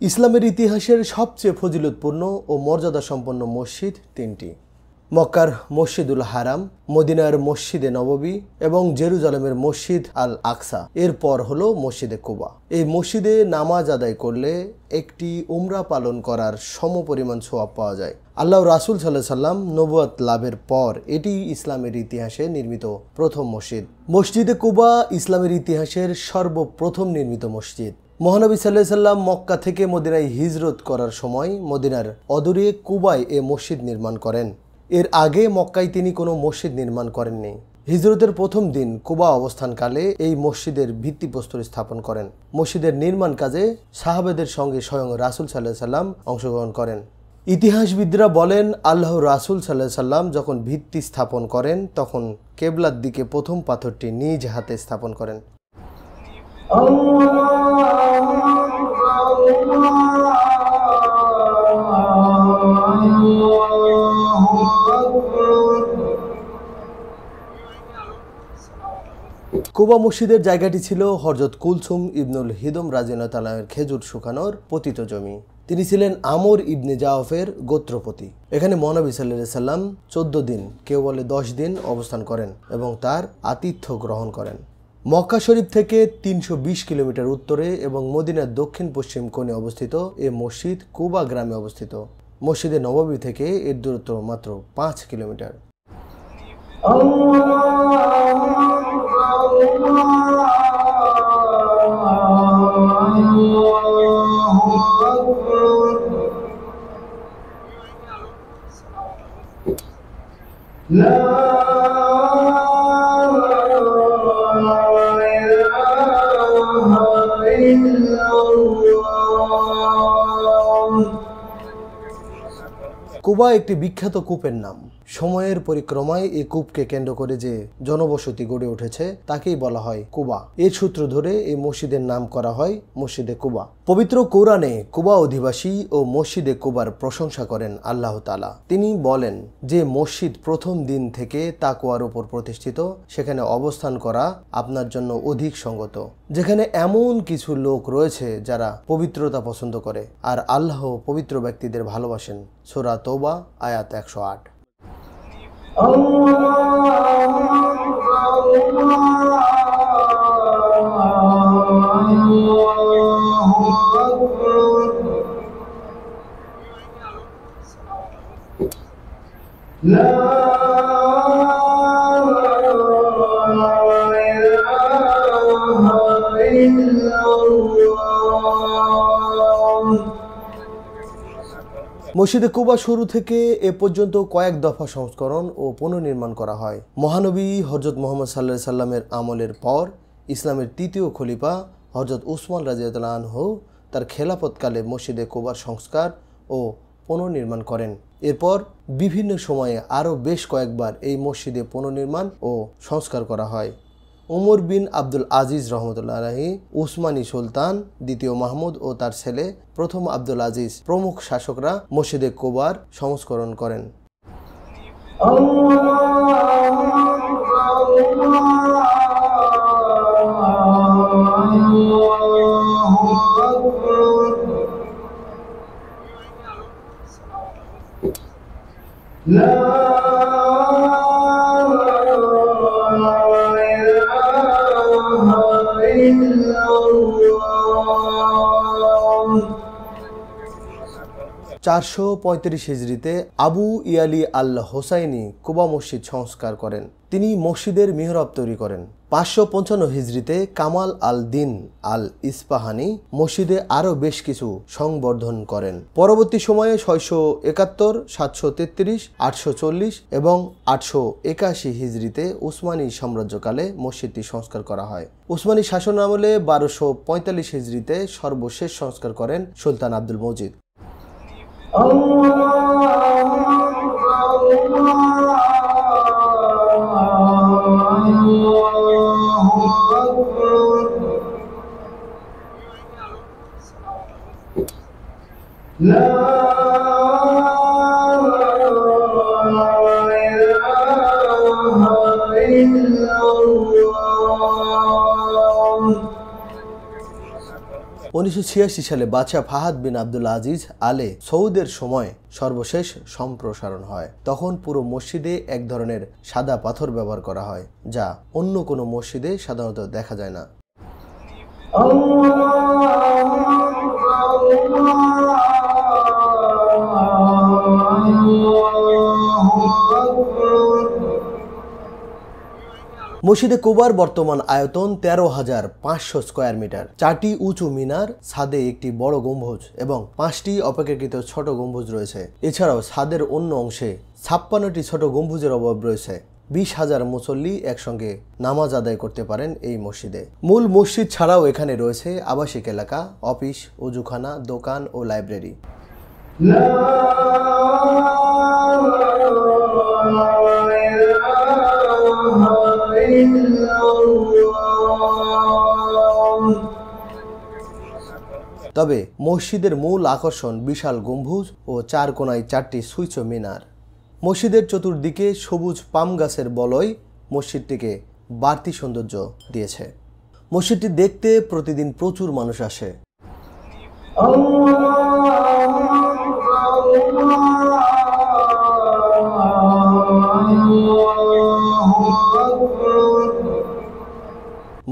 ইসলামের ইতিহাসের সবচেয়ে ফজিলতপূর্ণ ও মর্যাদা সম্পন্ন মসজিদ তিনটি: মক্কার মসজিদুল হারাম, মদিনার মসজিদে নববী এবং জেরুজালেমের মসজিদ আল আকসা। এরপর হলো মসজিদে কুবা। এই মসজিদে নামাজ আদায় করলে একটি উমরা পালন করার সমপরিমাণ সওয়াব পাওয়া যায়। আল্লাহ রাসূল সাল্লাল্লাহু আলাইহি সাল্লাম নবুয়ত লাভের পর এটি ইসলামের ইতিহাসে নির্মিত প্রথম মসজিদ। মসজিদে কুবা ইসলামের ইতিহাসের সর্বপ্রথম নির্মিত মসজিদ। মহানবী সাল্লাল্লাহু আলাইহি সাল্লাম মক্কা থেকে মদিনায় হিজরত করার সময় মদিনার অদূরে কুবায় এ মসজিদ নির্মাণ করেন। এর আগে মক্কায় তিনি কোনো মসজিদ নির্মাণ করেননি। হিজরতের প্রথম দিন কুবা অবস্থানকালে এই মসজিদের ভিত্তিপ্রস্তর স্থাপন করেন। মসজিদের নির্মাণ কাজে সাহাবেদের সঙ্গে স্বয়ং রাসূল সাল্লাল্লাহু আলাইহি সাল্লাম অংশগ্রহণ করেন। ইতিহাসবিদরা বলেন, আল্লাহ রাসূল সাল্লাল্লাহু আলাইহি সাল্লাম যখন ভিত্তি স্থাপন করেন তখন কেবলার দিকে প্রথম পাথরটি নিজ হাতে স্থাপন করেন। কুবা মসজিদের জায়গাটি ছিল হযরত কুলসুম ইবনুল হিদম রাদিয়াল্লাহু তাআলা খেজুর শুকানোর পতিত জমি। তিনি ছিলেন আমর ইবনে জাওফের গোত্রপতি। এখানে মহানবী সাল্লাল্লাহু আলাইহি সাল্লাম 14 দিন, কেউ বলে 10 দিন অবস্থান করেন এবং তার আতিথ্য গ্রহণ করেন। মক্কা শরীফ থেকে 320 কিলোমিটার উত্তরে এবং মদিনার দক্ষিণ পশ্চিম কোণে অবস্থিত এ মসজিদ কুবা গ্রামে অবস্থিত। মসজিদে নববী থেকে এর দূরত্ব মাত্র 5 কিলোমিটার। কুবা একটি বিখ্যাত কূপের নাম। সময়ের পরিক্রমায় এই কূপকে কেন্দ্র করে যে জনবসতি গড়ে উঠেছে তাকেই বলা হয় কুবা। এর সূত্র ধরে এই মসজিদের নাম করা হয় মসজিদে কুবা। পবিত্র কোরআনে কুবা অধিবাসী ও মসজিদে কুবার প্রশংসা করেন আল্লাহ তাআলা। তিনি বলেন যে মসজিদ প্রথম দিন থেকে তাকওয়ার উপর প্রতিষ্ঠিত, সেখানে অবস্থান করা আপনার জন্য অধিক সঙ্গত, যেখানে এমন কিছু লোক রয়েছে যারা পবিত্রতা পছন্দ করে আর আল্লাহ পবিত্র ব্যক্তিদের ভালোবাসেন। সূরা তওবা আয়াত 108। মসজিদে কুবা শুরু থেকে এ পর্যন্ত কয়েক দফা সংস্করণ ও পুনর্নির্মাণ করা হয়। মহানবী হযরত মুহাম্মদ সাল্লাল্লাহু আলাইহি সাল্লামের আমলের পর ইসলামের তৃতীয় খলিফা হযরত উসমান রাদিয়াল্লাহু আনহু তার খেলাফতকালে মসজিদে কুবার সংস্কার ও পুনর্নির্মাণ করেন। এরপর বিভিন্ন সময়ে আরও বেশ কয়েকবার এই মসজিদে পুনর্নির্মাণ ও সংস্কার করা হয়। উমর বিন আব্দুল আজিজ রহমতুল্লাহ আলাইহি, উসমানী সুলতান দ্বিতীয় মাহমুদ ও তার ছেলে প্রথম আব্দুল আজিজ প্রমুখ শাসকরা মসজিদে কুবার সংস্করণ করেন। চারশো 435 হিজরিতে আবু ইয়ালি আল হোসাইনি কুবা মসজিদ সংস্কার করেন। তিনি মসজিদের মিহরাব তৈরি করেন। 555 হিজরিতে কামাল আল দিন আল ইস্পাহানি মসজিদে আরও বেশ কিছু সংবর্ধন করেন। পরবর্তী সময়ে 671, 733, 840 এবং 881 হিজরিতে উসমানী সাম্রাজ্যকালে মসজিদটি সংস্কার করা হয়। উসমানী শাসন আমলে 1245 হিজরিতে সর্বশেষ সংস্কার করেন সুলতান আব্দুল মজিদ। 1986 সালে বাদশাহ ফাহাদ বিন আব্দুল আজিজ আলে সৌদের সময় সর্বশেষ সম্প্রসারণ হয়। তখন পুরো মসজিদে এক ধরনের সাদা পাথর ব্যবহার করা হয়, যা অন্য কোনো মসজিদে সাধারণত দেখা যায় না। মসজিদে কুবার বর্তমান আয়তন 13,500 স্কয়ার মিটার। 4টি উঁচু মিনার, ছাদে একটি বড় গম্বুজ এবং 5টি অপেক্ষাকৃত ছোট গম্বুজ রয়েছে। এছাড়াও ছাদের অন্য অংশে 56টি ছোট গম্বুজের অভাব রয়েছে। 20,000 মুসল্লি একসঙ্গে নামাজ আদায় করতে পারেন এই মসজিদে। মূল মসজিদ ছাড়াও এখানে রয়েছে আবাসিক এলাকা, অফিস, ওযুখানা, দোকান ও লাইব্রেরি। তবে মসজিদের মূল আকর্ষণ বিশাল গম্বুজ ও 4 কোণায় 4টি সুউচ্চ মিনার। মসজিদের চতুর্দিকে সবুজ পাম গাছের বলয় মসজিদটিকে বাড়তি সৌন্দর্য দিয়েছে। মসজিদটি দেখতে প্রতিদিন প্রচুর মানুষ আসে।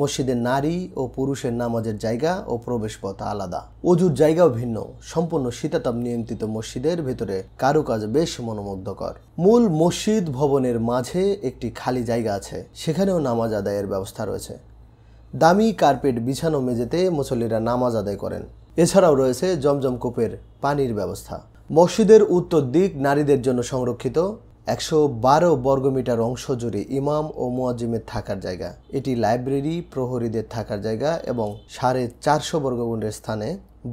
মসজিদের নারী ও পুরুষের নামাজের জায়গা ও প্রবেশপথ আলাদা। অজুর জায়গাও ভিন্ন। সম্পূর্ণ শীতাতাপ নিয়ন্ত্রিত মসজিদের ভেতরে কারুকাজ বেশ মনোমুগ্ধকর। মূল মসজিদ ভবনের মাঝে একটি খালি জায়গা আছে, সেখানেও নামাজ আদায়ের ব্যবস্থা রয়েছে। দামি কার্পেট বিছানো মেঝেতে মুসল্লিরা নামাজ আদায় করেন। এছাড়াও রয়েছে জমজম কূপের পানির ব্যবস্থা। মসজিদের উত্তর দিক নারীদের জন্য সংরক্ষিত। 112 বর্গমিটার অংশ জুড়ে ইমাম ও মুয়াজ্জিমের থাকার জায়গা। এটি লাইব্রেরি, প্রহরীদের থাকার জায়গা এবং 450 বর্গমিটার স্থানে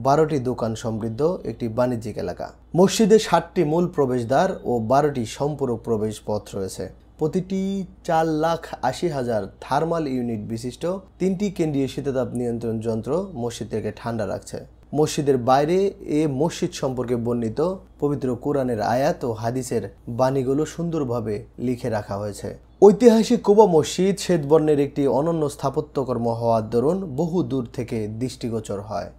12টি দোকান সমৃদ্ধ একটি বাণিজ্যিক এলাকা। মসজিদে 7টি মূল প্রবেশদ্বার ও 12টি সম্পূরক প্রবেশ পথ রয়েছে। প্রতিটি 4,80,000 থার্মাল ইউনিট বিশিষ্ট 3টি কেন্দ্রীয় শীতাতাপ নিয়ন্ত্রণ যন্ত্র মসজিদকে ঠান্ডা রাখছে। মসজিদের বাইরে এ মসজিদ সম্পর্কে বর্ণিত পবিত্র কোরআনের আয়াত ও হাদিসের বাণীগুলো সুন্দরভাবে লিখে রাখা হয়েছে। ঐতিহাসিক কুবা মসজিদ শ্বেতবর্ণের একটি অনন্য স্থাপত্যকর্ম হওয়ার দরুন বহু দূর থেকে দৃষ্টিগোচর হয়।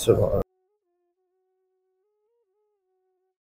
সুবহান